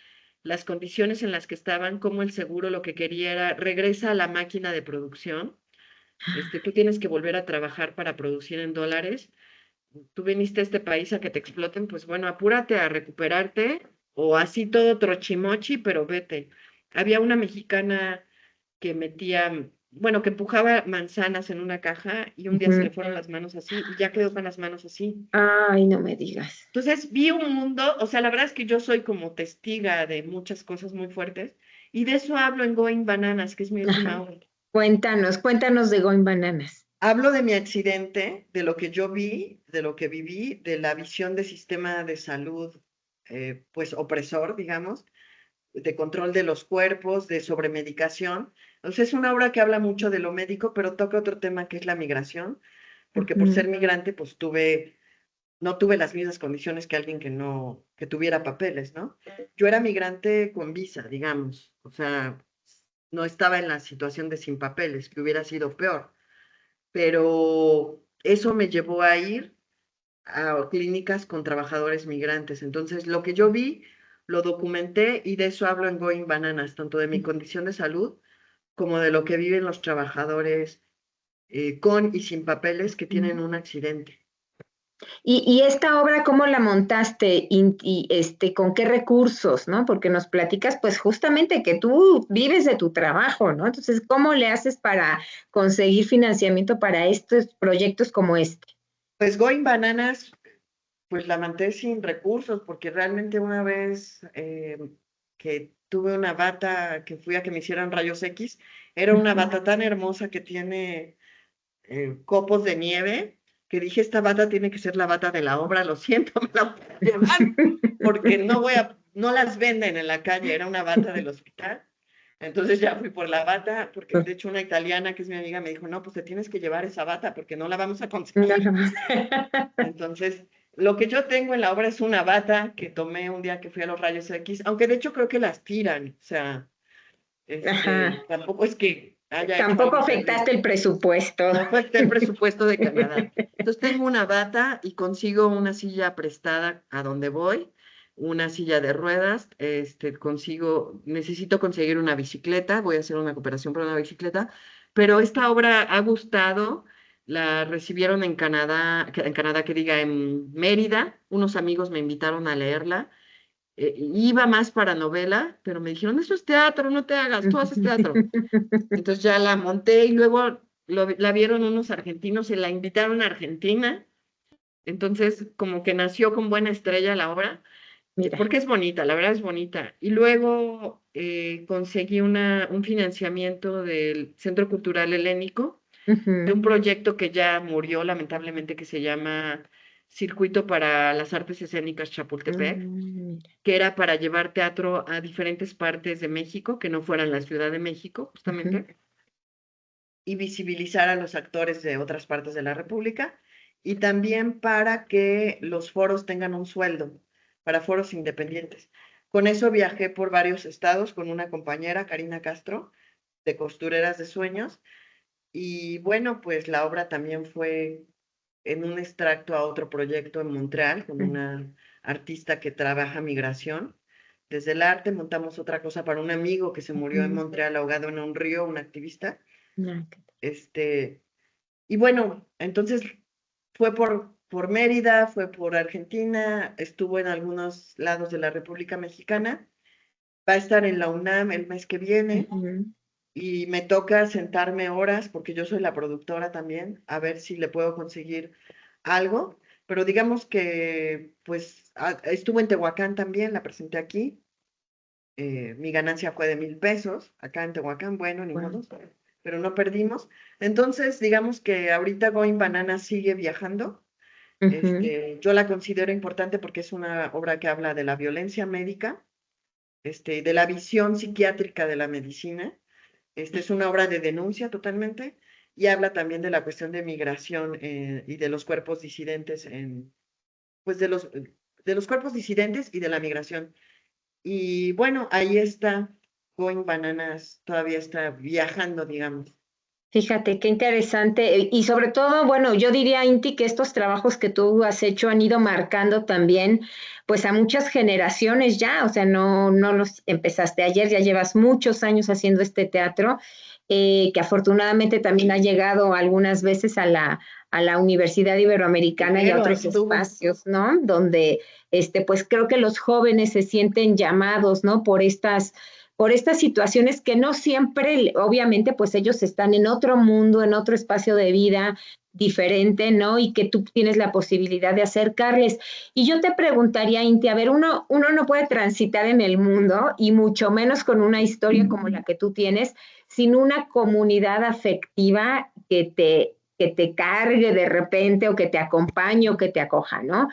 las condiciones en las que estaban, cómo el seguro lo que quería era regresa a la máquina de producción. Tú tienes que volver a trabajar para producir en dólares. Tú viniste a este país a que te exploten, pues bueno, apúrate a recuperarte o así todo trochimochi, pero vete. Había una mexicana que metía, bueno, que empujaba manzanas en una caja y un día se le Ujú. fueron las manos así y ya quedó con las manos así. Ay, no me digas. Entonces vi un mundo, o sea, la verdad es que yo soy como testiga de muchas cosas muy fuertes y de eso hablo en Going Bananas, que es mi Ajá. última obra. Cuéntanos de Going Bananas. Hablo de mi accidente, de lo que yo vi, de lo que viví, de la visión de sistema de salud, pues opresor, digamos, de control de los cuerpos, de sobremedicación. Entonces es una obra que habla mucho de lo médico, pero toca otro tema que es la migración, porque por Ujú. ser migrante, pues no tuve las mismas condiciones que alguien que tuviera papeles, ¿no? Yo era migrante con visa, digamos, o sea, no estaba en la situación de sin papeles, que hubiera sido peor, pero eso me llevó a ir a clínicas con trabajadores migrantes. Entonces, lo que yo vi, lo documenté y de eso hablo en Going Bananas, tanto de mi condición de salud como de lo que viven los trabajadores con y sin papeles que tienen un accidente. Y esta obra, ¿cómo la montaste? ¿Con qué recursos, no? Porque nos platicas, pues, justamente que tú vives de tu trabajo, ¿no? Entonces, ¿cómo le haces para conseguir financiamiento para estos proyectos como este? Pues Going Bananas, pues la manté sin recursos, porque realmente una vez que tuve una bata que fui a que me hicieran rayos X, era una Ujú. bata tan hermosa que tiene copos de nieve, que dije, esta bata tiene que ser la bata de la obra, lo siento, me la voy a llevar, porque no las venden en la calle, era una bata del hospital. Entonces ya fui por la bata, porque de hecho una italiana que es mi amiga me dijo, no, pues te tienes que llevar esa bata porque no la vamos a conseguir. Entonces, lo que yo tengo en la obra es una bata que tomé un día que fui a los rayos X, aunque de hecho creo que las tiran, o sea, Ajá. tampoco es que haya hecho Tampoco algo afectaste terrible. el presupuesto. No afecta el presupuesto de Canadá. Entonces tengo una bata y consigo una silla prestada a donde voy, una silla de ruedas, necesito conseguir una bicicleta, voy a hacer una cooperación para una bicicleta, pero esta obra ha gustado, la recibieron en Canadá que diga en Mérida, unos amigos me invitaron a leerla, iba más para novela, pero me dijeron, eso es teatro, no te hagas, tú haces teatro. Entonces ya la monté y luego la vieron unos argentinos y la invitaron a Argentina. Entonces como que nació con buena estrella la obra, Mira. porque es bonita, la verdad es bonita. Y luego conseguí un financiamiento del Centro Cultural Helénico, de Ujú. un proyecto que ya murió lamentablemente, que se llama Circuito para las Artes Escénicas Chapultepec, Mira. que era para llevar teatro a diferentes partes de México, que no fueran la Ciudad de México, Ujú. justamente, y visibilizar a los actores de otras partes de la República, y también para que los foros tengan un sueldo, para foros independientes. Con eso viajé por varios estados con una compañera, Karina Castro, de Costureras de Sueños, y bueno, pues la obra también fue en un extracto a otro proyecto en Montreal con una artista que trabaja migración. Desde el arte montamos otra cosa para un amigo que se murió en Ujú. Montreal ahogado en un río, un activista. Ah, Este, y bueno, entonces fue por Mérida, fue por Argentina, estuvo en algunos lados de la República Mexicana, va a estar en la UNAM el mes que viene ujú. y me toca sentarme horas, porque yo soy la productora también, a ver si le puedo conseguir algo, pero digamos que pues estuvo en Tehuacán también, la presenté aquí, mi ganancia fue de 1,000 pesos, acá en Tehuacán, bueno, ni Guau. modo, pero no perdimos. Entonces, digamos que ahorita Going Banana sigue viajando. Ujú. Yo la considero importante porque es una obra que habla de la violencia médica, de la visión psiquiátrica de la medicina. Esta es una obra de denuncia totalmente y habla también de la cuestión de migración y de los cuerpos disidentes pues de los cuerpos disidentes y de la migración. Y bueno, ahí está, Going Bananas todavía está viajando, digamos. Fíjate, qué interesante. Y sobre todo, bueno, yo diría, Inti, que estos trabajos que tú has hecho han ido marcando también, pues a muchas generaciones ya, o sea, no los empezaste ayer, ya llevas muchos años haciendo este teatro, que afortunadamente también ha llegado algunas veces a la Universidad Iberoamericana y a Pero ahí otros estuvo. espacios, ¿no? Donde, pues creo que los jóvenes se sienten llamados, ¿no? Por estas situaciones que no siempre, obviamente, pues ellos están en otro mundo, en otro espacio de vida diferente, ¿no? Y que tú tienes la posibilidad de acercarles. Y yo te preguntaría, Inti, a ver, uno no puede transitar en el mundo y mucho menos con una historia como la que tú tienes, sin una comunidad afectiva que te cargue de repente o que te acompañe o que te acoja, ¿no?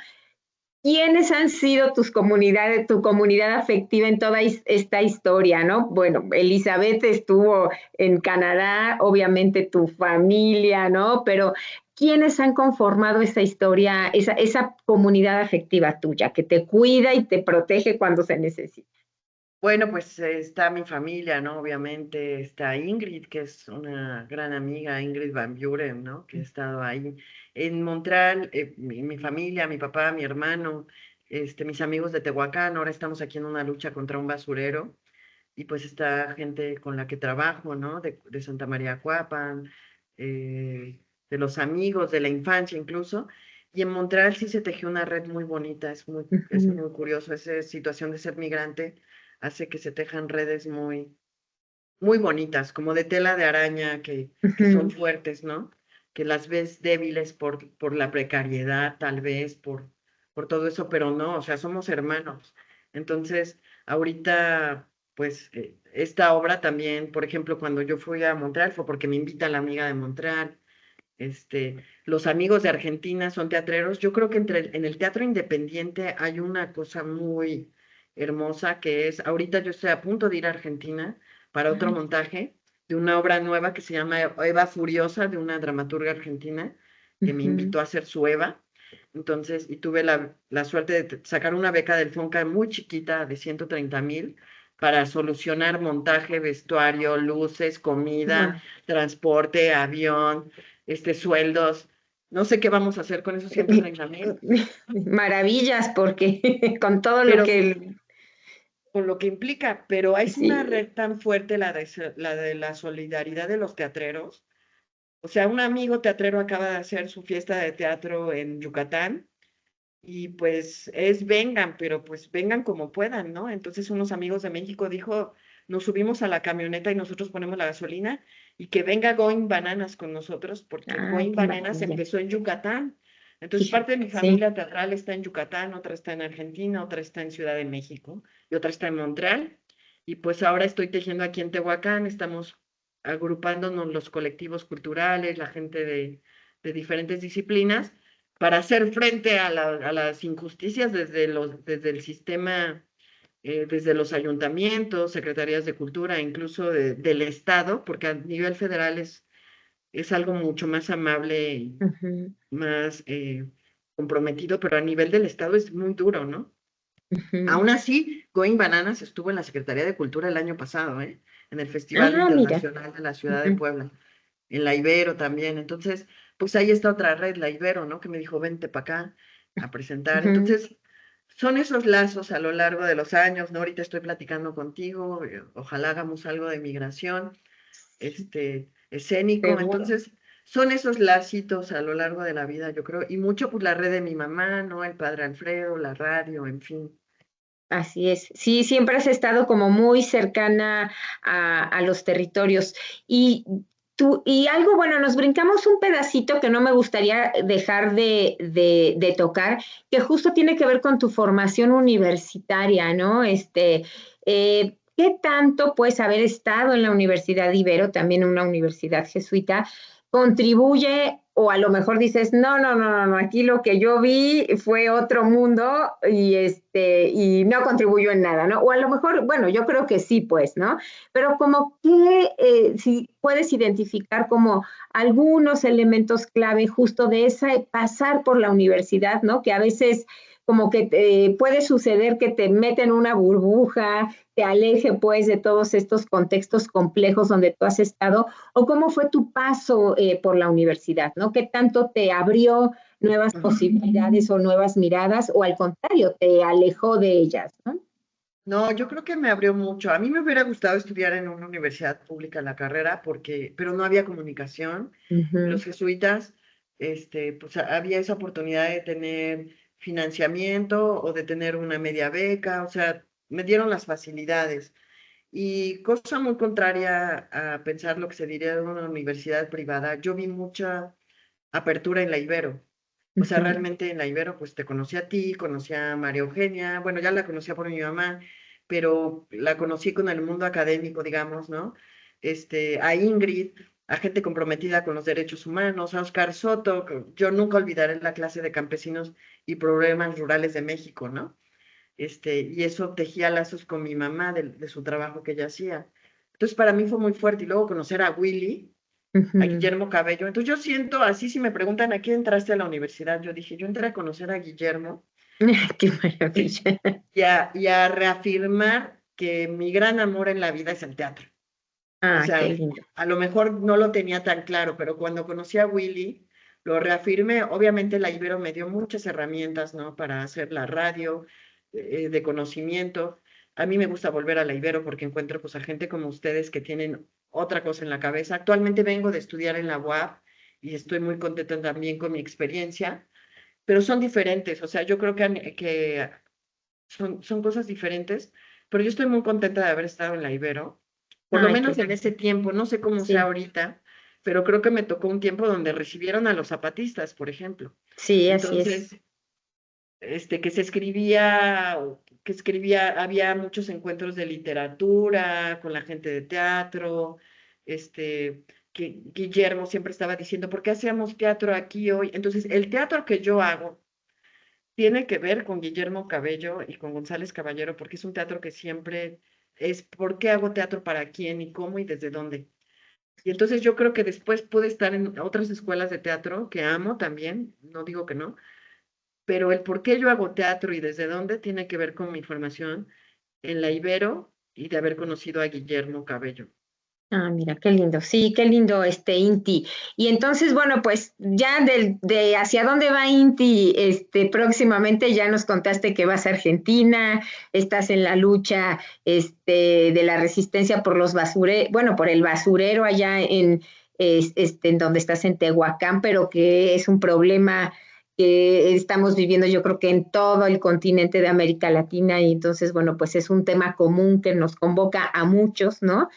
¿Quiénes han sido tus comunidades, tu comunidad afectiva en toda esta historia, no? Bueno, Elizabeth estuvo en Canadá, obviamente tu familia, ¿no? Pero ¿quiénes han conformado esa historia, esa comunidad afectiva tuya, que te cuida y te protege cuando se necesita? Bueno, pues está mi familia, ¿no? Obviamente está Ingrid, que es una gran amiga, Ingrid Van Buren, ¿no? Que ha estado ahí en Montreal, mi familia, mi papá, mi hermano, mis amigos de Tehuacán, ahora estamos aquí en una lucha contra un basurero, y pues está gente con la que trabajo, ¿no? De Santa María Cuapan, de los amigos de la infancia incluso, y en Montreal sí se tejió una red muy bonita, es Ujú. muy curioso, esa situación de ser migrante hace que se tejan redes muy bonitas, como de tela de araña, que son Ujú. fuertes, ¿no? Que las ves débiles por la precariedad, tal vez, por todo eso, pero no, o sea, somos hermanos. Entonces, ahorita, pues, esta obra también, por ejemplo, cuando yo fui a Montreal, fue porque me invita la amiga de Montreal. Los amigos de Argentina son teatreros. Yo creo que en el teatro independiente hay una cosa muy hermosa que es, ahorita yo estoy a punto de ir a Argentina para otro montaje de una obra nueva que se llama Eva Furiosa, de una dramaturga argentina, que me Ujú. invitó a hacer su Eva. Entonces, y tuve la suerte de sacar una beca del FONCA muy chiquita de 130,000 para solucionar montaje, vestuario, luces, comida, Guau. transporte, avión, sueldos. No sé qué vamos a hacer con esos 130,000, Maravillas, porque con todo lo pero que con lo que implica, pero es una sí. red tan fuerte la de la solidaridad de los teatreros. O sea, un amigo teatrero acaba de hacer su fiesta de teatro en Yucatán y pues vengan, pero pues vengan como puedan, ¿no? Entonces unos amigos de México dijo, nos subimos a la camioneta y nosotros ponemos la gasolina y que venga Going Bananas con nosotros, porque Ay, Going qué Bananas maravilla. empezó en Yucatán. Entonces Fíjate, parte de mi sí. familia teatral está en Yucatán, otra está en Argentina, otra está en Ciudad de México y otra está en Montreal. Y pues ahora estoy tejiendo aquí en Tehuacán, estamos agrupándonos los colectivos culturales, la gente de diferentes disciplinas para hacer frente a las injusticias desde el sistema, desde los ayuntamientos, secretarías de cultura, incluso del Estado, porque a nivel federal es algo mucho más amable y Ujú, más comprometido, pero a nivel del Estado es muy duro, ¿no? ujú. Aún así, Going Bananas estuvo en la Secretaría de Cultura el año pasado, ¿eh? En el Festival Ah, mira. Internacional de la Ciudad de Ujú, Puebla, en la Ibero también. Entonces, pues ahí está otra red, la Ibero, ¿no? Que me dijo, vente para acá a presentar. ujú. Entonces, son esos lazos a lo largo de los años, ¿no? Ahorita estoy platicando contigo, ojalá hagamos algo de migración, escénico. Seguro. Entonces, son esos lacitos a lo largo de la vida, yo creo, y mucho pues la red de mi mamá, ¿no? El padre Alfredo, la radio, en fin. Así es. Sí, siempre has estado como muy cercana a los territorios. Y y algo, bueno, nos brincamos un pedacito que no me gustaría dejar de tocar, que justo tiene que ver con tu formación universitaria, ¿no? ¿Qué tanto, pues, haber estado en la Universidad Ibero, también una universidad jesuita, contribuye o a lo mejor dices, no, no, no, no, no, aquí lo que yo vi fue otro mundo y no contribuyó en nada, ¿no? O a lo mejor, bueno, yo creo que sí, pues, ¿no? Pero como que si puedes identificar como algunos elementos clave justo de esa pasar por la universidad, ¿no? Que a veces como que puede suceder que te meten una burbuja, te aleje pues de todos estos contextos complejos donde tú has estado, o cómo fue tu paso por la universidad, ¿no? ¿Qué tanto te abrió nuevas Ajá. posibilidades o nuevas miradas, o al contrario, te alejó de ellas, ¿no? No, yo creo que me abrió mucho. A mí me hubiera gustado estudiar en una universidad pública la carrera, pero no había comunicación. Ujú. Los jesuitas, pues había esa oportunidad de tener financiamiento o de tener una media beca, o sea, me dieron las facilidades. Y cosa muy contraria a pensar lo que se diría de una universidad privada, yo vi mucha apertura en la Ibero. O sea, Ujú. realmente en la Ibero, pues te conocí a ti, conocí a María Eugenia, bueno, ya la conocía por mi mamá, pero la conocí con el mundo académico, digamos, ¿no? A Ingrid, a gente comprometida con los derechos humanos, a Oscar Soto, yo nunca olvidaré la clase de campesinos y problemas rurales de México, ¿no? Y eso tejía lazos con mi mamá de su trabajo que ella hacía. Entonces, para mí fue muy fuerte. Y luego conocer a Willy, a Ujú. Guillermo Cabello. Entonces, yo siento así, si me preguntan a qué entraste a la universidad, yo dije, yo entré a conocer a Guillermo Qué y, maravilla. y a reafirmar que mi gran amor en la vida es el teatro. O Ah, qué sea, lindo. a lo mejor no lo tenía tan claro, pero cuando conocí a Willy, lo reafirmé. Obviamente la Ibero me dio muchas herramientas, ¿no? Para hacer la radio, de conocimiento. A mí me gusta volver a la Ibero porque encuentro pues a gente como ustedes que tienen otra cosa en la cabeza. Actualmente vengo de estudiar en la UAP y estoy muy contenta también con mi experiencia, pero son diferentes. O sea, yo creo que son cosas diferentes, pero yo estoy muy contenta de haber estado en la Ibero, por lo Ay, qué menos en ese tiempo, no sé cómo sea sí, ahorita, pero creo que me tocó un tiempo donde recibieron a los zapatistas, por ejemplo. sí, así es. Entonces, que escribía, había muchos encuentros de literatura con la gente de teatro, que Guillermo siempre estaba diciendo, ¿por qué hacemos teatro aquí hoy? Entonces, el teatro que yo hago tiene que ver con Guillermo Cabello y con González Caballero, porque es un teatro que siempre es por qué hago teatro, para quién y cómo y desde dónde. Y entonces yo creo que después pude estar en otras escuelas de teatro que amo también, no digo que no, pero el por qué yo hago teatro y desde dónde tiene que ver con mi formación en la Ibero y de haber conocido a Guillermo Cabello. Ah, mira, qué lindo, sí, qué lindo Inti. Y entonces, bueno, pues ya de hacia dónde va Inti, próximamente ya nos contaste que vas a Argentina, estás en la lucha, de la resistencia por los bueno, por el basurero allá en donde estás en Tehuacán, pero que es un problema que estamos viviendo, yo creo que en todo el continente de América Latina, y entonces, bueno, pues es un tema común que nos convoca a muchos, ¿no?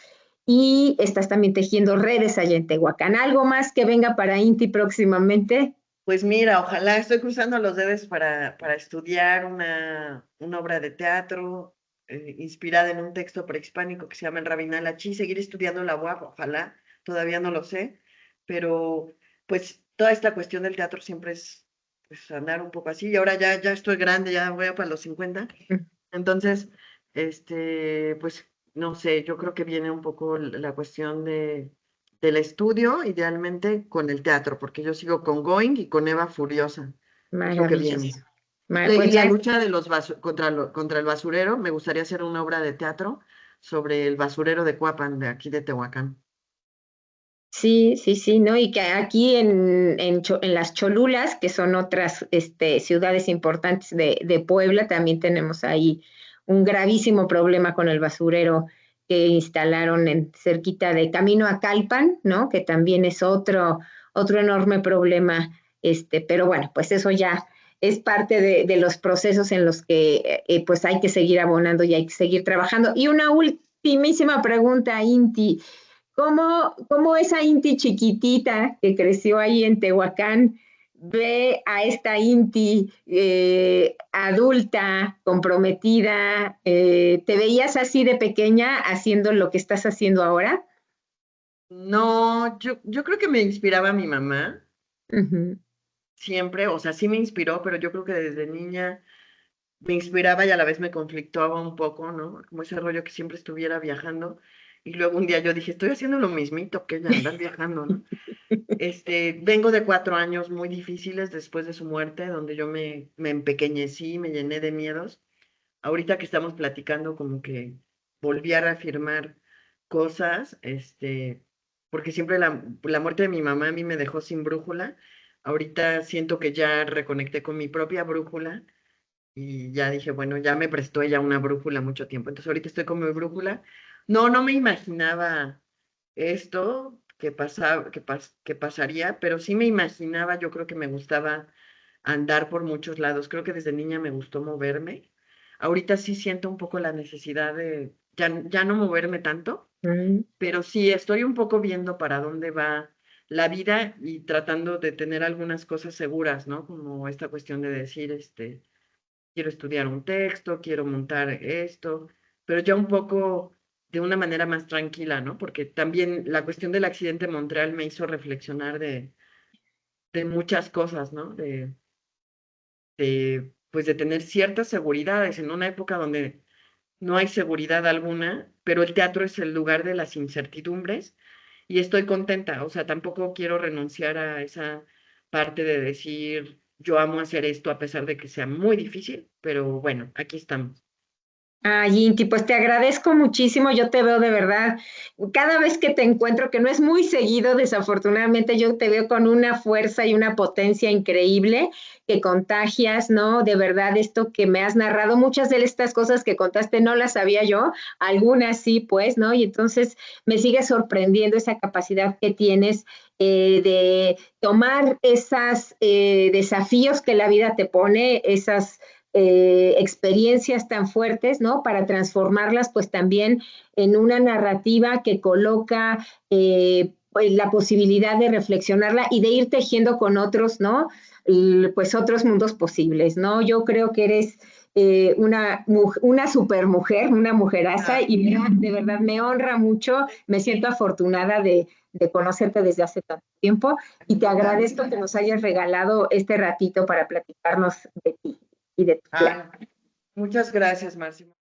Y estás también tejiendo redes allá en Tehuacán. ¿Algo más que venga para Inti próximamente? Pues mira, ojalá estoy cruzando los dedos para estudiar una obra de teatro inspirada en un texto prehispánico que se llama El Rabinal Achí, seguir estudiando la UAP, ojalá, todavía no lo sé, pero pues toda esta cuestión del teatro siempre es pues andar un poco así, y ahora ya estoy grande, ya voy a para los 50, entonces, pues no sé, yo creo que viene un poco la cuestión del estudio, idealmente con el teatro, porque yo sigo con Going y con Eva Furiosa, es lo que viene. Maravilloso. Y Pues la ya, lucha de contra el basurero, me gustaría hacer una obra de teatro sobre el basurero de Cuapan, de aquí de Tehuacán. sí, sí, sí, ¿no? Y que aquí en las Cholulas, que son otras ciudades importantes de Puebla, también tenemos ahí un gravísimo problema con el basurero que instalaron en cerquita de Camino a Calpan, ¿no? Que también es otro enorme problema, pero bueno, pues eso ya es parte de los procesos en los que pues hay que seguir abonando y hay que seguir trabajando. Y una ultimísima pregunta, Inti. ¿Cómo esa Inti chiquitita que creció ahí en Tehuacán ve a esta Inti adulta, comprometida? ¿Te veías así de pequeña haciendo lo que estás haciendo ahora? No, yo creo que me inspiraba mi mamá, Ujú. siempre, o sea, sí me inspiró, pero yo creo que desde niña me inspiraba y a la vez me conflictuaba un poco, ¿no? Como ese rollo que siempre estuviera viajando. Y luego un día yo dije, estoy haciendo lo mismito que ella, andar viajando, ¿no? Vengo de 4 años muy difíciles después de su muerte, donde yo me empequeñecí, me llené de miedos. Ahorita que estamos platicando, como que volví a reafirmar cosas, porque siempre la muerte de mi mamá a mí me dejó sin brújula. Ahorita siento que ya reconecté con mi propia brújula y ya dije, bueno, ya me prestó ella una brújula mucho tiempo. Entonces ahorita estoy con mi brújula. No me imaginaba esto que pasaría, pero sí me imaginaba, yo creo que me gustaba andar por muchos lados. Creo que desde niña me gustó moverme. Ahorita sí siento un poco la necesidad de ya no moverme tanto, Mm. pero sí estoy un poco viendo para dónde va la vida y tratando de tener algunas cosas seguras, ¿no? Como esta cuestión de decir, quiero estudiar un texto, quiero montar esto, pero ya un poco de una manera más tranquila, ¿no? Porque también la cuestión del accidente en Montreal me hizo reflexionar de muchas cosas, ¿no? Pues de tener ciertas seguridades en una época donde no hay seguridad alguna, pero el teatro es el lugar de las incertidumbres y estoy contenta, o sea, tampoco quiero renunciar a esa parte de decir, yo amo hacer esto a pesar de que sea muy difícil, pero bueno, aquí estamos. Ay, Inti, pues te agradezco muchísimo. Yo te veo de verdad, cada vez que te encuentro, que no es muy seguido, desafortunadamente, yo te veo con una fuerza y una potencia increíble que contagias, ¿no? De verdad, esto que me has narrado, muchas de estas cosas que contaste no las sabía yo, algunas sí, pues, ¿no? Y entonces me sigue sorprendiendo esa capacidad que tienes de tomar esos desafíos que la vida te pone, esas experiencias tan fuertes, ¿no? Para transformarlas, pues también en una narrativa que coloca pues, la posibilidad de reflexionarla y de ir tejiendo con otros, ¿no? Pues otros mundos posibles, ¿no? Yo creo que eres una super mujer, una mujeraza, Ah, y de verdad me honra mucho, me siento afortunada de conocerte desde hace tanto tiempo y te agradezco que nos hayas regalado este ratito para platicarnos de ti y de tu plan. ah, muchas gracias, Máximo.